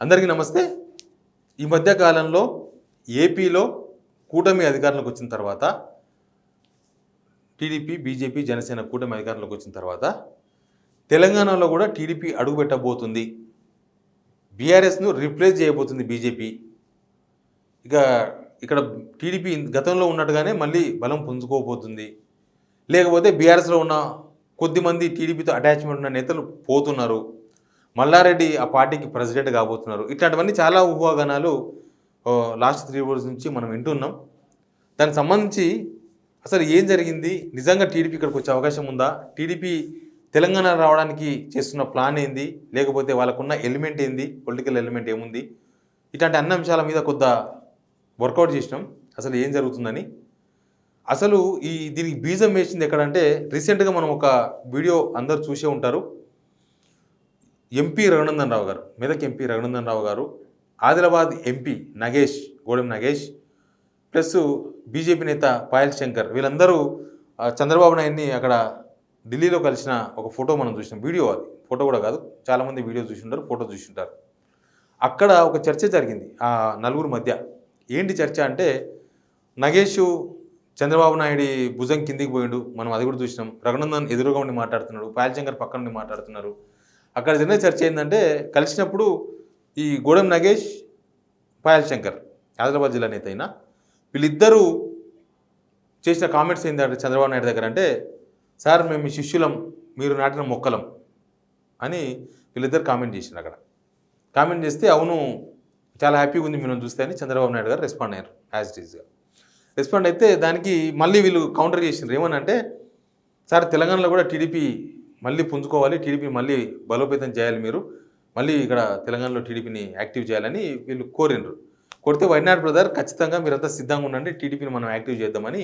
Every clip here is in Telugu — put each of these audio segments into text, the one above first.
అందరికీ నమస్తే. ఈ మధ్య కాలంలో ఏపీలో కూటమి అధికారంలోకి వచ్చిన తర్వాత టీడీపీ, బీజేపీ, జనసేన కూటమి అధికారంలోకి వచ్చిన తర్వాత తెలంగాణలో కూడా టీడీపీ అడుగుపెట్టబోతుంది. బీఆర్ఎస్ను రీప్లేస్ చేయబోతుంది బీజేపీ. ఇక్కడ టీడీపీ గతంలో ఉన్నట్టుగానే మళ్ళీ బలం పుంజుకోబోతుంది. లేకపోతే బీఆర్ఎస్లో ఉన్న కొద్దిమంది టీడీపీతో అటాచ్మెంట్ ఉన్న నేతలు పోతున్నారు. మల్లారెడ్డి ఆ పార్టీకి ప్రెసిడెంట్ కాబోతున్నారు. ఇట్లాంటివన్నీ చాలా ఊహాగానాలు లాస్ట్ 3 రోజుల నుంచి మనం వింటున్నాం. దానికి సంబంధించి అసలు ఏం జరిగింది, నిజంగా టీడీపీ ఇక్కడికి వచ్చే అవకాశం ఉందా, టీడీపీ తెలంగాణ రావడానికి చేస్తున్న ప్లాన్ ఏంది, లేకపోతే వాళ్ళకున్న ఎలిమెంట్ ఏంది, పొలిటికల్ ఎలిమెంట్ ఏముంది, ఇట్లాంటి అన్ని అంశాల మీద కొద్దిగా వర్కౌట్ చేసినాం అసలు ఏం జరుగుతుందని. అసలు దీనికి బీజం వేసింది ఎక్కడంటే, రీసెంట్గా మనం ఒక వీడియో అందరూ చూసే ఉంటారు. ఎంపీ రఘునందన్ రావు గారు, మెదక్ ఎంపీ రఘునందన్ రావు గారు, Adilabad MP Nagesh, Godam Nagesh, plus BJP నేత పాయల్ శంకర్, వీళ్ళందరూ చంద్రబాబు నాయుడిని అక్కడ ఢిల్లీలో కలిసిన ఒక ఫోటో మనం చూసినాం. వీడియో, అది ఫోటో కూడా కాదు, చాలామంది వీడియో చూసింటారు, ఫోటో చూసింటారు. అక్కడ ఒక చర్చ జరిగింది ఆ నలుగురు మధ్య. ఏంటి చర్చ అంటే, నగేష్ చంద్రబాబు నాయుడు భుజం కిందికి పోయిండు, మనం అది కూడా చూసినాం. రఘునందన్ ఎదురుగా ఉండి మాట్లాడుతున్నాడు, పాయల్ శంకర్ పక్కన ఉండి మాట్లాడుతున్నారు. అక్కడ జరిగిన చర్చ ఏంటంటే, కలిసినప్పుడు ఈ గోడెం నగేష్, పాయల్ శంకర్, ఆదిలాబాద్ జిల్లా నేత అయినా, వీళ్ళిద్దరూ చేసిన కామెంట్స్ ఏంటంటే చంద్రబాబు నాయుడు దగ్గర అంటే, సార్ మేము మీ శిష్యులం, మీరు నాటిన మొక్కలం అని వీళ్ళిద్దరు కామెంట్ చేసినారు. అక్కడ కామెంట్ చేస్తే, అవును చాలా హ్యాపీగా ఉంది మనం చూస్తే అని చంద్రబాబు నాయుడు గారు రెస్పాండ్ అయ్యారు. యాజ్ ఇట్ ఈస్గా రెస్పాండ్ అయితే దానికి మళ్ళీ వీళ్ళు కౌంటర్ చేసినారు. ఏమని అంటే, సార్ తెలంగాణలో కూడా టీడీపీ మళ్ళీ పుంజుకోవాలి, టీడీపీ మళ్ళీ బలోపేతం చేయాలి, మీరు మళ్ళీ ఇక్కడ తెలంగాణలో టీడీపీని యాక్టివ్ చేయాలని వీళ్ళు కోరినరు. కొడితే వైనాడ్ బ్రదర్ ఖచ్చితంగా మీరంతా సిద్ధంగా ఉండండి, టీడీపీని మనం యాక్టివ్ చేద్దామని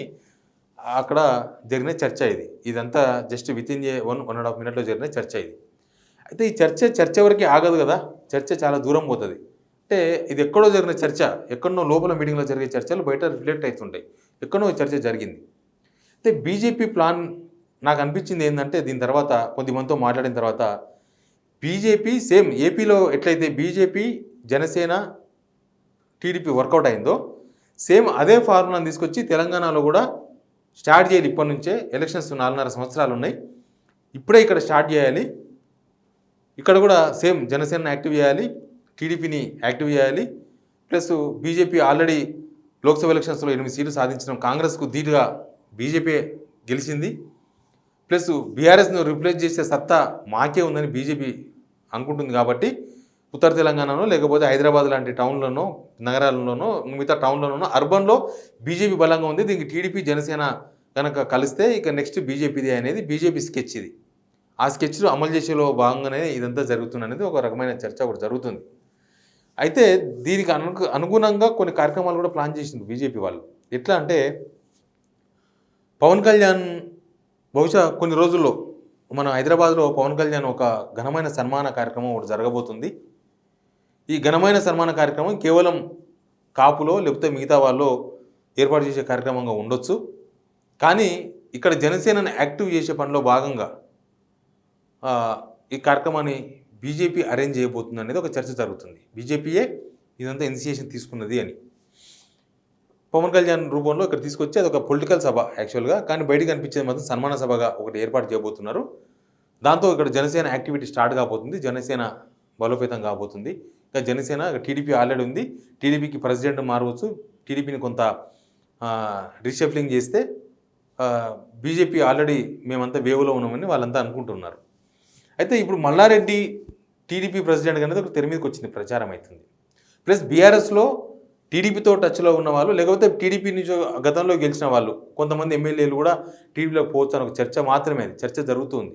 అక్కడ జరిగిన చర్చ ఇది. ఇదంతా జస్ట్ వితిన్ 1.5 మినిట్లో జరిగిన చర్చ ఇది. అయితే ఈ చర్చ వరకు ఆగదు కదా, చర్చ చాలా దూరం పోతుంది. అంటే ఇది ఎక్కడో జరిగిన చర్చ, ఎక్కడో లోపల మీటింగ్లో జరిగే చర్చలు బయట రిఫ్లెక్ట్ అవుతుంటాయి. ఎక్కడో చర్చ జరిగింది. అయితే బీజేపీ ప్లాన్ నాకు అనిపించింది ఏంటంటే, దీని తర్వాత కొద్దిమందితో మాట్లాడిన తర్వాత, బీజేపీ సేమ్ ఏపీలో ఎట్లయితే బీజేపీ, జనసేన, టీడీపీ వర్కౌట్ అయిందో, సేమ్ అదే ఫార్ములాను తీసుకొచ్చి తెలంగాణలో కూడా స్టార్ట్ చేయాలి. ఇప్పటి నుంచే ఎలక్షన్స్ 4.5 సంవత్సరాలు ఉన్నాయి, ఇప్పుడే ఇక్కడ స్టార్ట్ చేయాలి. ఇక్కడ కూడా సేమ్ జనసేనను యాక్టివ్ చేయాలి, టీడీపీని యాక్టివ్ చేయాలి. ప్లస్ బీజేపీ ఆల్రెడీ లోక్సభ ఎలక్షన్స్లో 8 సీట్లు సాధించడం, కాంగ్రెస్కు ధీటుగా బీజేపీ గెలిచింది. ప్లస్ బీఆర్ఎస్ను రిప్లేస్ చేసే సత్తా మాకే ఉందని బీజేపీ అనుకుంటుంది. కాబట్టి ఉత్తర తెలంగాణలో, లేకపోతే హైదరాబాద్ లాంటి టౌన్లోనో, నగరాల్లోనో, మిగతా టౌన్లోనో, అర్బన్లో బీజేపీ బలంగా ఉంది. దీనికి టీడీపీ, జనసేన కనుక కలిస్తే ఇక నెక్స్ట్ బీజేపీది అనేది బీజేపీ స్కెచ్ ఇది. ఆ స్కెచ్ను అమలు చేసేలో భాగంగానే ఇదంతా జరుగుతుంది అనేది ఒక రకమైన చర్చ కూడా జరుగుతుంది. అయితే దీనికి అనుగుణంగా కొన్ని కార్యక్రమాలు కూడా ప్లాన్ చేసింది బీజేపీ వాళ్ళు. ఎట్లా అంటే, పవన్ కళ్యాణ్ బహుశా కొన్ని రోజుల్లో మన హైదరాబాద్లో పవన్ కళ్యాణ్ ఒక ఘనమైన సన్మాన కార్యక్రమం ఒకటి జరగబోతుంది. ఈ ఘనమైన సన్మాన కార్యక్రమం కేవలం కాపులో లేకపోతే మిగతా వాళ్ళు ఏర్పాటు చేసే కార్యక్రమంగా ఉండొచ్చు. కానీ ఇక్కడ జనసేనను యాక్టివ్ చేసే పనిలో భాగంగా ఈ కార్యక్రమాన్ని బీజేపీ అరేంజ్ చేయబోతుంది అనేది ఒక చర్చ జరుగుతుంది. బీజేపీయే ఇదంతా ఇనిషియేషన్ తీసుకున్నది అని పవన్ కళ్యాణ్ రూపంలో ఇక్కడ తీసుకొచ్చి అది ఒక పొలిటికల్ సభ యాక్చువల్గా, కానీ బయటకు కనిపించేది మాత్రం సన్మాన సభగా ఒకటి ఏర్పాటు చేయబోతున్నారు. దాంతో ఇక్కడ జనసేన యాక్టివిటీ స్టార్ట్ కాబోతుంది, జనసేన బలోపేతం కాబోతుంది. ఇంకా జనసేన టీడీపీ ఆల్రెడీ ఉంది, టీడీపీకి ప్రెసిడెంట్ మారవచ్చు, టీడీపీని కొంత రీషఫ్లింగ్ చేస్తే బీజేపీ ఆల్రెడీ మేమంతా వేవ్లో ఉన్నామని వాళ్ళంతా అనుకుంటున్నారు. అయితే ఇప్పుడు మల్లారెడ్డి టీడీపీ ప్రెసిడెంట్ అనేది ఒక తెర మీదకి వచ్చింది, ప్రచారం అవుతుంది. ప్లస్ బీఆర్ఎస్లో టీడీపీతో టచ్లో ఉన్న వాళ్ళు, లేకపోతే టీడీపీ నుంచి గతంలో గెలిచిన వాళ్ళు, కొంతమంది ఎమ్మెల్యేలు కూడా టీడీపీలోకి పోవచ్చు అని ఒక చర్చ మాత్రమే, అది చర్చ జరుగుతుంది.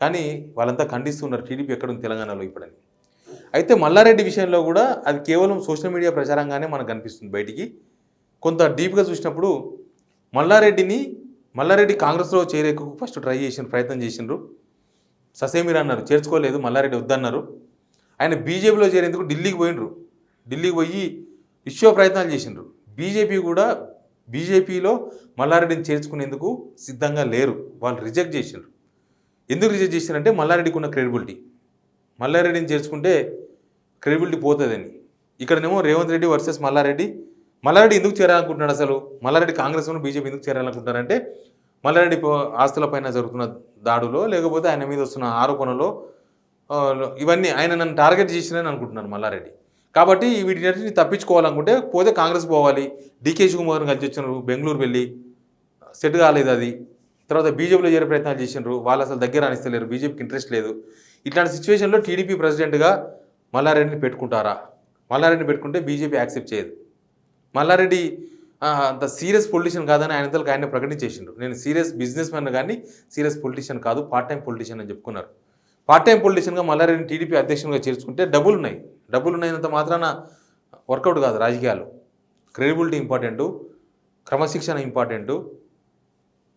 కానీ వాళ్ళంతా ఖండిస్తున్నారు టీడీపీ ఎక్కడుంది తెలంగాణలో ఇప్పుడని. అయితే మల్లారెడ్డి విషయంలో కూడా అది కేవలం సోషల్ మీడియా ప్రచారంగానే మనకు కనిపిస్తుంది. బయటికి కొంత డీప్గా చూసినప్పుడు మల్లారెడ్డి కాంగ్రెస్లో చేరేకు ఫస్ట్ ప్రయత్నం చేసిండ్రు. ససేమిరా అన్నారు, చేర్చుకోలేదు, మల్లారెడ్డి వద్దన్నారు. ఆయన బీజేపీలో చేరేందుకు ఢిల్లీకి పోయి విశ్వ ప్రయత్నాలు చేసిండ్రు. బీజేపీలో మల్లారెడ్డిని చేర్చుకునేందుకు సిద్ధంగా లేరు, వాళ్ళు రిజెక్ట్ చేసిండ్రు. ఎందుకు రిజెక్ట్ చేశారంటే, మల్లారెడ్డికి ఉన్న క్రెడిబిలిటీ, మల్లారెడ్డిని చేర్చుకుంటే క్రెడిబిలిటీ పోతుందని. ఇక్కడనేమో రేవంత్ రెడ్డి వర్సెస్ మల్లారెడ్డి. మల్లారెడ్డి ఎందుకు చేరాలనుకుంటున్నాడు అసలు? మల్లారెడ్డి కాంగ్రెస్ను బీజేపీ ఎందుకు చేరాలనుకుంటారంటే మల్లారెడ్డి ఆస్తులపైన జరుగుతున్న దాడులో, లేకపోతే ఆయన మీద వస్తున్న ఆరోపణలో ఇవన్నీ ఆయన నన్ను టార్గెట్ చేసినని అనుకుంటున్నాను మల్లారెడ్డి. కాబట్టి వీటిని తప్పించుకోవాలనుకుంటే పోతే కాంగ్రెస్ పోవాలి. డీకే శివకుమార్ని కలిసి వచ్చినారు, బెంగళూరు వెళ్ళి సెట్ కాలేదు అది. తర్వాత బీజేపీలో చేరే ప్రయత్నాలు చేసినారు, వాళ్ళు అసలు దగ్గర అనిస్తలేరు, బీజేపీకి ఇంట్రెస్ట్ లేదు. ఇట్లాంటి సిచ్యువేషన్లో టీడీపీ ప్రెసిడెంట్గా మల్లారెడ్డిని పెట్టుకుంటారా? మల్లారెడ్డిని పెట్టుకుంటే బీజేపీ యాక్సెప్ట్ చేయదు. మల్లారెడ్డి అంత సీరియస్ పొలిటీషియన్ కాదని ఆయన ప్రకటించేసిండ్రు. నేను సీరియస్ బిజినెస్ మ్యాన్ కానీ సీరియస్ పొలిటీషియన్ కాదు, పార్ట్ టైం పొలిటీషియన్ అని చెప్పుకున్నారు. పార్ట్ టైం పొలిటీషియన్గా మల్లారెడ్డిని టీడీపీ అధ్యక్షునిగా చేర్చుకుంటే డబ్బులు ఉన్నంత మాత్రాన వర్కౌట్ కాదు రాజకీయాలు. క్రెడిబిలిటీ ఇంపార్టెంటు, క్రమశిక్షణ ఇంపార్టెంటు,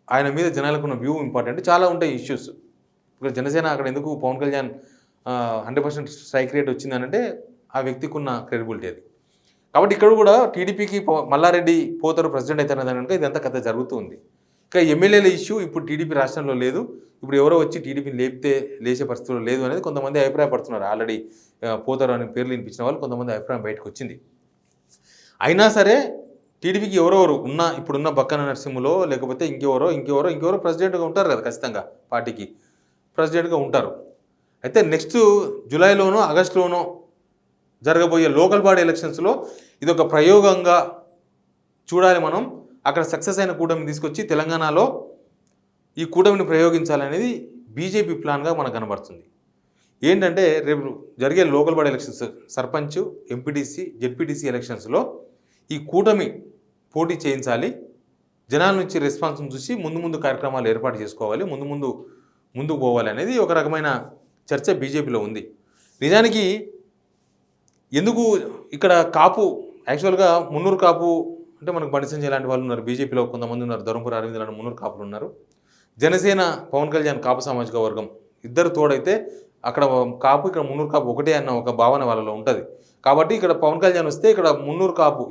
ఆయన మీద జనాలకు ఉన్న వ్యూ ఇంపార్టెంట్, చాలా ఉంటాయి ఇష్యూస్. ఇప్పుడు జనసేన అక్కడ ఎందుకు పవన్ కళ్యాణ్ 100% స్ట్రైక్ రేట్ వచ్చిందనంటే ఆ వ్యక్తికి ఉన్న క్రెడిబిలిటీ అది. కాబట్టి ఇక్కడ కూడా టీడీపీకి మల్లారెడ్డి పోతారు ప్రెసిడెంట్ అవుతారని కనుక ఇదంతా కథ జరుగుతుంది. ఇంకా ఎమ్మెల్యేల ఇష్యూ ఇప్పుడు టీడీపీ రాష్ట్రంలో లేదు. ఇప్పుడు ఎవరో వచ్చి టీడీపీని లేచే పరిస్థితుల్లో లేదు అనేది కొంతమంది అభిప్రాయపడుతున్నారు. ఆల్రెడీ పోతారు అని పేర్లు వినిపించిన వాళ్ళు కొంతమంది అభిప్రాయం బయటకు వచ్చింది. అయినా సరే టీడీపీకి ఎవరెవరు ఇప్పుడున్న బక్కన నరసింహలో లేకపోతే ఇంకెవరో ప్రెసిడెంట్గా ఉంటారు కదా, ఖచ్చితంగా పార్టీకి ప్రెసిడెంట్గా ఉంటారు. అయితే నెక్స్ట్ జూలైలోనో ఆగస్టులోనో జరగబోయే లోకల్ బాడీ ఎలక్షన్స్లో ఇదొక ప్రయోగంగా చూడాలి మనం. అక్కడ సక్సెస్ అయిన కూటమిని తీసుకొచ్చి తెలంగాణలో ఈ కూటమిని ప్రయోగించాలనేది బీజేపీ ప్లాన్గా మనకు కనబడుతుంది. ఏంటంటే రేపు జరిగే local body elections, sarpanch, MPTC, ZPTC ఎలక్షన్స్లో ఈ కూటమి పోటీ చేయించాలి. జనాల నుంచి రెస్పాన్స్ని చూసి ముందు కార్యక్రమాలు ఏర్పాటు చేసుకోవాలి, ముందుకు పోవాలి అనేది ఒక రకమైన చర్చ బీజేపీలో ఉంది. నిజానికి ఎందుకు ఇక్కడ కాపు యాక్చువల్గా మున్నూరు కాపు అంటే మనకు బండి సంజయ్ లాంటి వాళ్ళు ఉన్నారు, బీజేపీలో కొంతమంది ఉన్నారు, ధర్మపురి అరవింద్ లాంటి మున్నూరు కాపులు ఉన్నారు. జనసేన పవన్ కళ్యాణ్ కాపు సామాజిక వర్గం ఇద్దరు తోడైతే అక్కడ కాపు ఇక్కడ మున్నూరు కాపు ఒకటే అన్న ఒక భావన వాళ్ళలో ఉంటుంది. కాబట్టి ఇక్కడ పవన్ కళ్యాణ్ వస్తే ఇక్కడ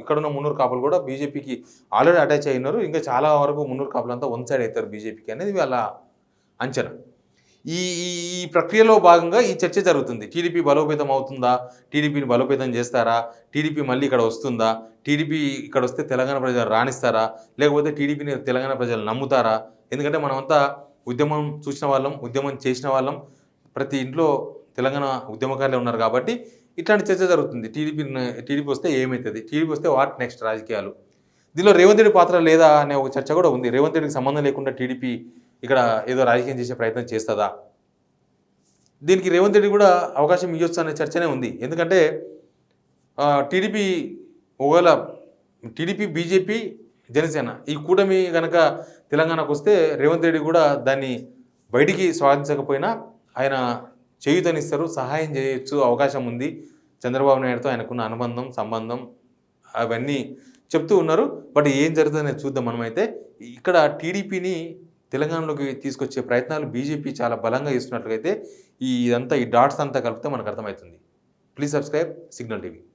ఇక్కడున్న మున్నూరు కాపులు కూడా బీజేపీకి ఆల్రెడీ అటాచ్ అయినారు. ఇంకా చాలా వరకు మున్నూరు కాపులంతా వన్ సైడ్ అవుతారు బీజేపీకి అనేది వాళ్ళ అంచనా. ఈ ప్రక్రియలో భాగంగా ఈ చర్చ జరుగుతుంది. టీడీపీ బలోపేతం అవుతుందా, టీడీపీని బలోపేతం చేస్తారా, టీడీపీ మళ్ళీ ఇక్కడ వస్తుందా, టీడీపీ ఇక్కడ వస్తే తెలంగాణ ప్రజలు రాణిస్తారా, లేకపోతే టీడీపీని తెలంగాణ ప్రజలు నమ్ముతారా? ఎందుకంటే మనమంతా ఉద్యమం చూసిన వాళ్ళం, ఉద్యమం చేసిన వాళ్ళం, ప్రతి ఇంట్లో తెలంగాణ ఉద్యమకారులే ఉన్నారు. కాబట్టి ఇట్లాంటి చర్చ జరుగుతుంది. టీడీపీ వస్తే ఏమవుతుంది, టీడీపీ వస్తే వాట్ నెక్స్ట్ రాజకీయాలు. దీనిలో రేవంత్ రెడ్డి పాత్ర లేదా అనే ఒక చర్చ కూడా ఉంది. రేవంత్ రెడ్డికి సంబంధం లేకుండా టీడీపీ ఇక్కడ ఏదో రాజకీయం చేసే ప్రయత్నం చేస్తుందా? దీనికి రేవంత్ రెడ్డి కూడా అవకాశం ఇవ్వచ్చు అనే చర్చనే ఉంది. ఎందుకంటే టీడీపీ, బీజేపీ, జనసేన ఈ కూటమి కనుక తెలంగాణకు వస్తే రేవంత్ రెడ్డి కూడా దాన్ని బయటికి స్వాగతించకపోయినా ఆయన చేయుతనిస్తారు, సహాయం చేయొచ్చు, అవకాశం ఉంది. చంద్రబాబు నాయుడుతో ఆయనకున్న అనుబంధం, సంబంధం అవన్నీ చెప్తూ ఉన్నారు. బట్ ఏం జరుగుతుందనేది చూద్దాం. మనమైతే ఇక్కడ టీడీపీని తెలంగాణలోకి తీసుకొచ్చే ప్రయత్నాలు బీజేపీ చాలా బలంగా చేస్తున్నట్లయితే ఈ డాట్స్ అంతా కలిపితే మనకు అర్థమవుతుంది. Please subscribe signal TV.